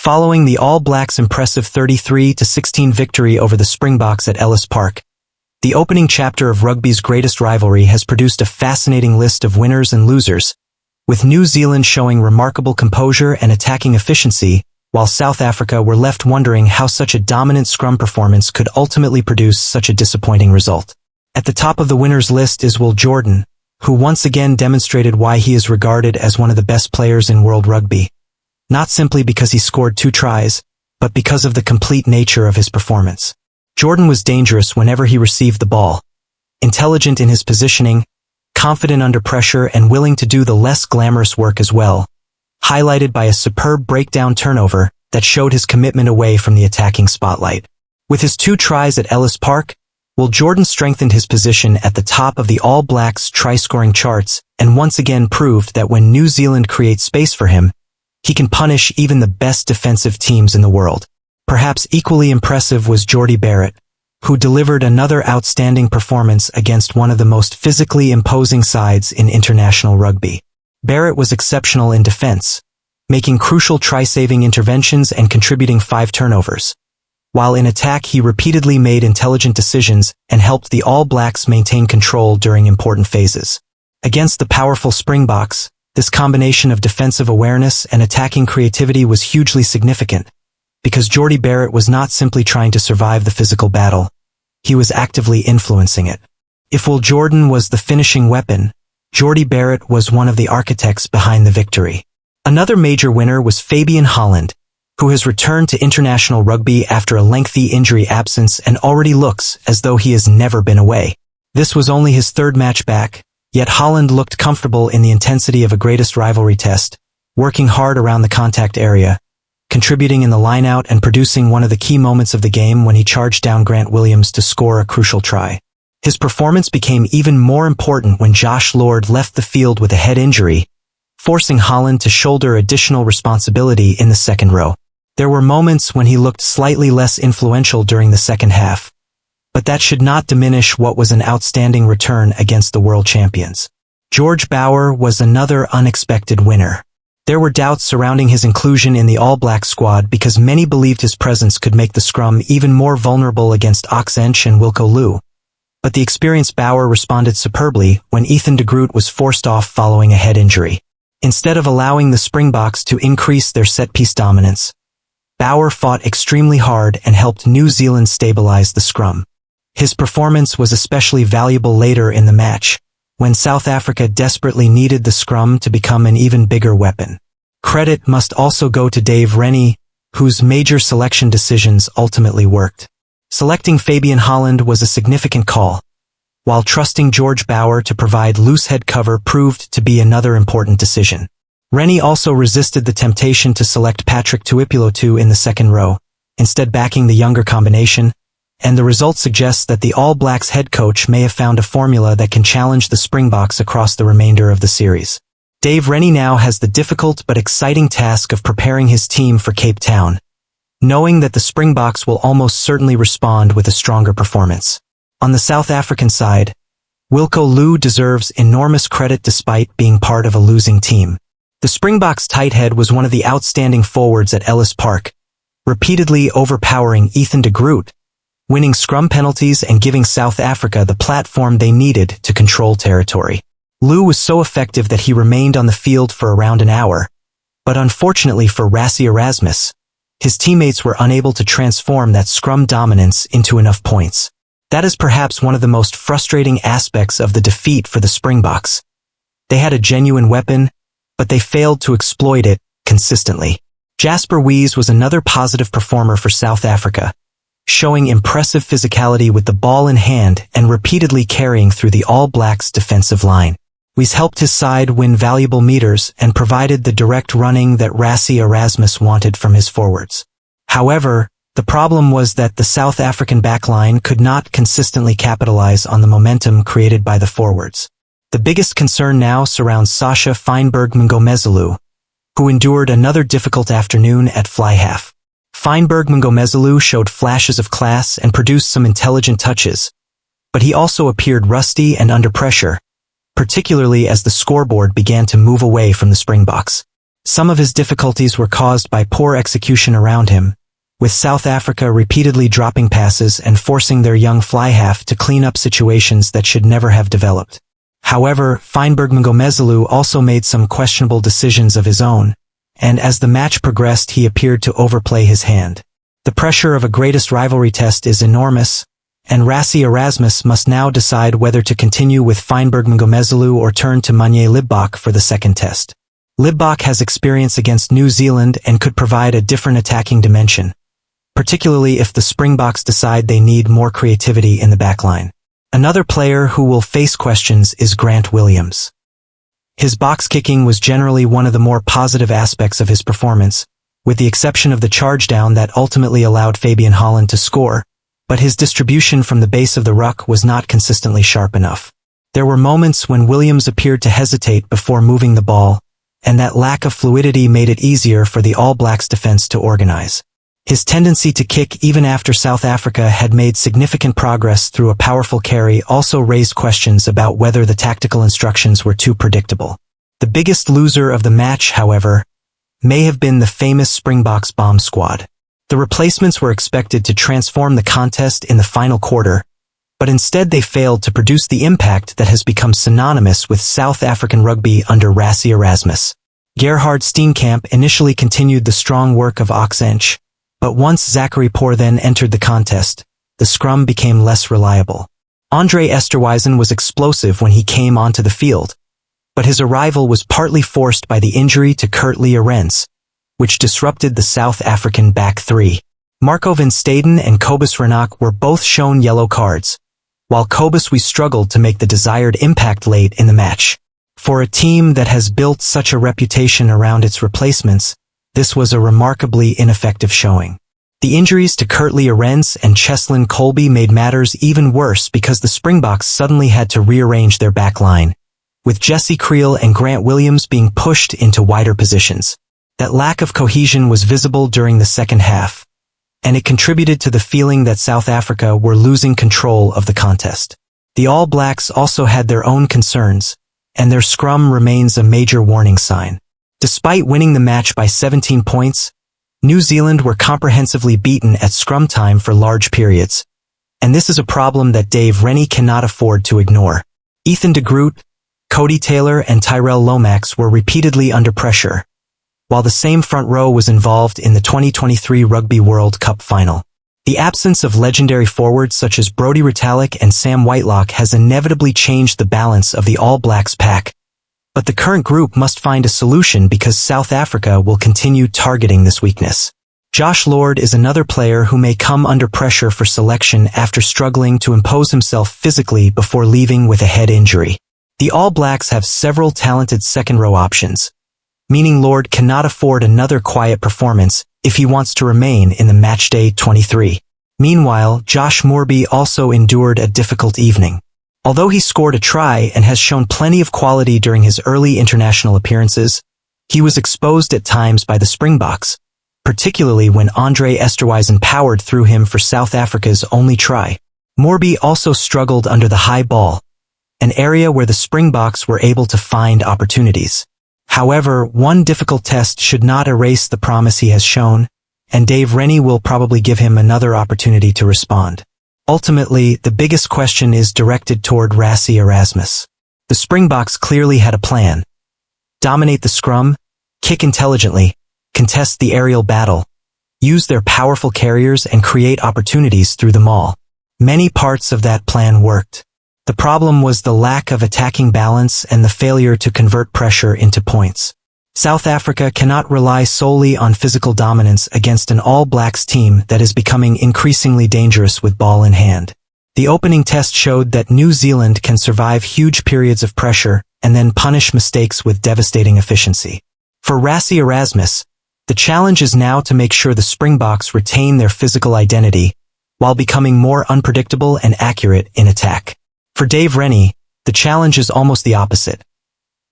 Following the All Blacks' impressive 33-16 victory over the Springboks at Ellis Park, the opening chapter of rugby's greatest rivalry has produced a fascinating list of winners and losers, with New Zealand showing remarkable composure and attacking efficiency, while South Africa were left wondering how such a dominant scrum performance could ultimately produce such a disappointing result. At the top of the winners list is Will Jordan, who once again demonstrated why he is regarded as one of the best players in world rugby. Not simply because he scored 2 tries, but because of the complete nature of his performance. Jordan was dangerous whenever he received the ball, intelligent in his positioning, confident under pressure, and willing to do the less glamorous work as well, highlighted by a superb breakdown turnover that showed his commitment away from the attacking spotlight. With his 2 tries at Ellis Park, Will Jordan strengthened his position at the top of the All Blacks try-scoring charts and once again proved that when New Zealand creates space for him, he can punish even the best defensive teams in the world. Perhaps equally impressive was Jordie Barrett, who delivered another outstanding performance against one of the most physically imposing sides in international rugby. Barrett was exceptional in defense, making crucial try-saving interventions and contributing 5 turnovers. While in attack, he repeatedly made intelligent decisions and helped the All Blacks maintain control during important phases. Against the powerful Springboks, this combination of defensive awareness and attacking creativity was hugely significant, because Jordie Barrett was not simply trying to survive the physical battle, he was actively influencing it. If Will Jordan was the finishing weapon, Jordie Barrett was one of the architects behind the victory. Another major winner was Fabian Holland, who has returned to international rugby after a lengthy injury absence and already looks as though he has never been away. This was only his 3rd match back, yet Holland looked comfortable in the intensity of a greatest rivalry test, working hard around the contact area, contributing in the lineout and producing one of the key moments of the game when he charged down Grant Williams to score a crucial try. His performance became even more important when Josh Lord left the field with a head injury, forcing Holland to shoulder additional responsibility in the second row. There were moments when he looked slightly less influential during the second half, but that should not diminish what was an outstanding return against the world champions. George Bower was another unexpected winner. There were doubts surrounding his inclusion in the All Black squad because many believed his presence could make the scrum even more vulnerable against Ox Nche and Wilco Louw. But the experienced Bower responded superbly when Ethan de Groot was forced off following a head injury. Instead of allowing the Springboks to increase their set-piece dominance, Bower fought extremely hard and helped New Zealand stabilize the scrum. His performance was especially valuable later in the match, when South Africa desperately needed the scrum to become an even bigger weapon. Credit must also go to Dave Rennie, whose major selection decisions ultimately worked. Selecting Fabian Holland was a significant call, while trusting George Bower to provide loose head cover proved to be another important decision. Rennie also resisted the temptation to select Patrick Tuipulotu in the second row, instead backing the younger combination, and the result suggests that the All Blacks head coach may have found a formula that can challenge the Springboks across the remainder of the series. Dave Rennie now has the difficult but exciting task of preparing his team for Cape Town, knowing that the Springboks will almost certainly respond with a stronger performance. On the South African side, Wilco Louw deserves enormous credit despite being part of a losing team. The Springboks tight head was one of the outstanding forwards at Ellis Park, repeatedly overpowering Ethan de Groot, winning scrum penalties and giving South Africa the platform they needed to control territory. Louw was so effective that he remained on the field for around an hour, but unfortunately for Rassie Erasmus, his teammates were unable to transform that scrum dominance into enough points. That is perhaps one of the most frustrating aspects of the defeat for the Springboks. They had a genuine weapon, but they failed to exploit it consistently. Jasper Wiese was another positive performer for South Africa, showing impressive physicality with the ball in hand and repeatedly carrying through the All Blacks defensive line. Wiese helped his side win valuable meters and provided the direct running that Rassie Erasmus wanted from his forwards. However, the problem was that the South African backline could not consistently capitalize on the momentum created by the forwards. The biggest concern now surrounds Sasha Feinberg-Mngomezulu, who endured another difficult afternoon at fly half. Feinberg-Mngomezulu showed flashes of class and produced some intelligent touches, but he also appeared rusty and under pressure, particularly as the scoreboard began to move away from the Springboks. Some of his difficulties were caused by poor execution around him, with South Africa repeatedly dropping passes and forcing their young fly half to clean up situations that should never have developed. However, Fynbos also made some questionable decisions of his own, and as the match progressed he appeared to overplay his hand. The pressure of a greatest rivalry test is enormous, and Rassie Erasmus must now decide whether to continue with Fynbos or turn to Manje Libbok for the second test. Libbok has experience against New Zealand and could provide a different attacking dimension, particularly if the Springboks decide they need more creativity in the backline. Another player who will face questions is Grant Williams. His box kicking was generally one of the more positive aspects of his performance, with the exception of the charge down that ultimately allowed Fabian Holland to score, but his distribution from the base of the ruck was not consistently sharp enough. There were moments when Williams appeared to hesitate before moving the ball, and that lack of fluidity made it easier for the All Blacks defense to organize. His tendency to kick even after South Africa had made significant progress through a powerful carry also raised questions about whether the tactical instructions were too predictable. The biggest loser of the match, however, may have been the famous Springboks bomb squad. The replacements were expected to transform the contest in the final quarter, but instead they failed to produce the impact that has become synonymous with South African rugby under Rassie Erasmus. Gerhard Steenkamp initially continued the strong work of Ox Nche, but once Zachary Poor then entered the contest, the scrum became less reliable. Andre Esterhuizen was explosive when he came onto the field, but his arrival was partly forced by the injury to Kurt Lee Arendse, which disrupted the South African back three. Marco van Staden and Kobus Reinach were both shown yellow cards, while Kobus struggled to make the desired impact late in the match. For a team that has built such a reputation around its replacements, this was a remarkably ineffective showing. The injuries to Kurt Lee Arendse and Cheslin Kolbe made matters even worse because the Springboks suddenly had to rearrange their back line, with Jesse Kriel and Grant Williams being pushed into wider positions. That lack of cohesion was visible during the second half, and it contributed to the feeling that South Africa were losing control of the contest. The All Blacks also had their own concerns, and their scrum remains a major warning sign. Despite winning the match by 17 points, New Zealand were comprehensively beaten at scrum time for large periods, and this is a problem that Dave Rennie cannot afford to ignore. Ethan de Groot, Cody Taylor and Tyrell Lomax were repeatedly under pressure, while the same front row was involved in the 2023 Rugby World Cup final. The absence of legendary forwards such as Brodie Retallick and Sam Whitelock has inevitably changed the balance of the All Blacks pack, but the current group must find a solution because South Africa will continue targeting this weakness. Josh Lord is another player who may come under pressure for selection after struggling to impose himself physically before leaving with a head injury. The All Blacks have several talented second-row options, meaning Lord cannot afford another quiet performance if he wants to remain in the Matchday 23. Meanwhile, Josh Moorby also endured a difficult evening. Although he scored a try and has shown plenty of quality during his early international appearances, he was exposed at times by the Springboks, particularly when Andre Esterhuizen powered through him for South Africa's only try. Moorby also struggled under the high ball, an area where the Springboks were able to find opportunities. However, one difficult test should not erase the promise he has shown, and Dave Rennie will probably give him another opportunity to respond. Ultimately, the biggest question is directed toward Rassie Erasmus. The Springboks clearly had a plan. Dominate the scrum, kick intelligently, contest the aerial battle, use their powerful carriers and create opportunities through them all. Many parts of that plan worked. The problem was the lack of attacking balance and the failure to convert pressure into points. South Africa cannot rely solely on physical dominance against an All Blacks team that is becoming increasingly dangerous with ball in hand. The opening test showed that New Zealand can survive huge periods of pressure and then punish mistakes with devastating efficiency. For Rassie Erasmus, the challenge is now to make sure the Springboks retain their physical identity while becoming more unpredictable and accurate in attack. For Dave Rennie, the challenge is almost the opposite.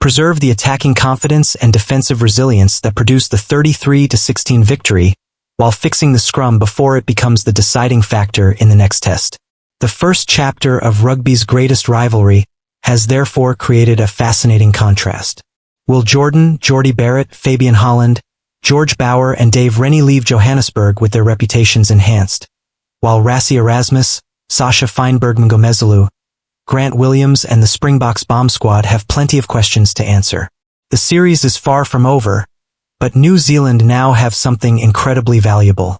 Preserve the attacking confidence and defensive resilience that produced the 33-16 victory, while fixing the scrum before it becomes the deciding factor in the next test. The first chapter of rugby's greatest rivalry has therefore created a fascinating contrast. Will Jordie Barrett, Fabian Holland, George Bower and Dave Rennie leave Johannesburg with their reputations enhanced, while Rassie Erasmus, Sasha Feinberg-Mngomezulu, Grant Williams and the Springboks bomb squad have plenty of questions to answer. The series is far from over, but New Zealand now have something incredibly valuable: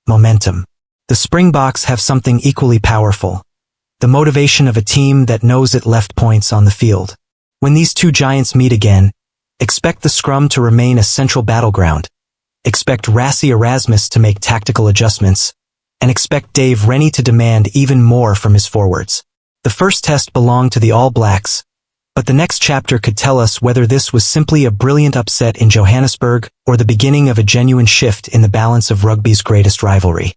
momentum. The Springboks have something equally powerful: the motivation of a team that knows it left points on the field. When these two giants meet again, expect the scrum to remain a central battleground. Expect Rassie Erasmus to make tactical adjustments, and expect Dave Rennie to demand even more from his forwards. The first test belonged to the All Blacks, but the next chapter could tell us whether this was simply a brilliant upset in Johannesburg or the beginning of a genuine shift in the balance of rugby's greatest rivalry.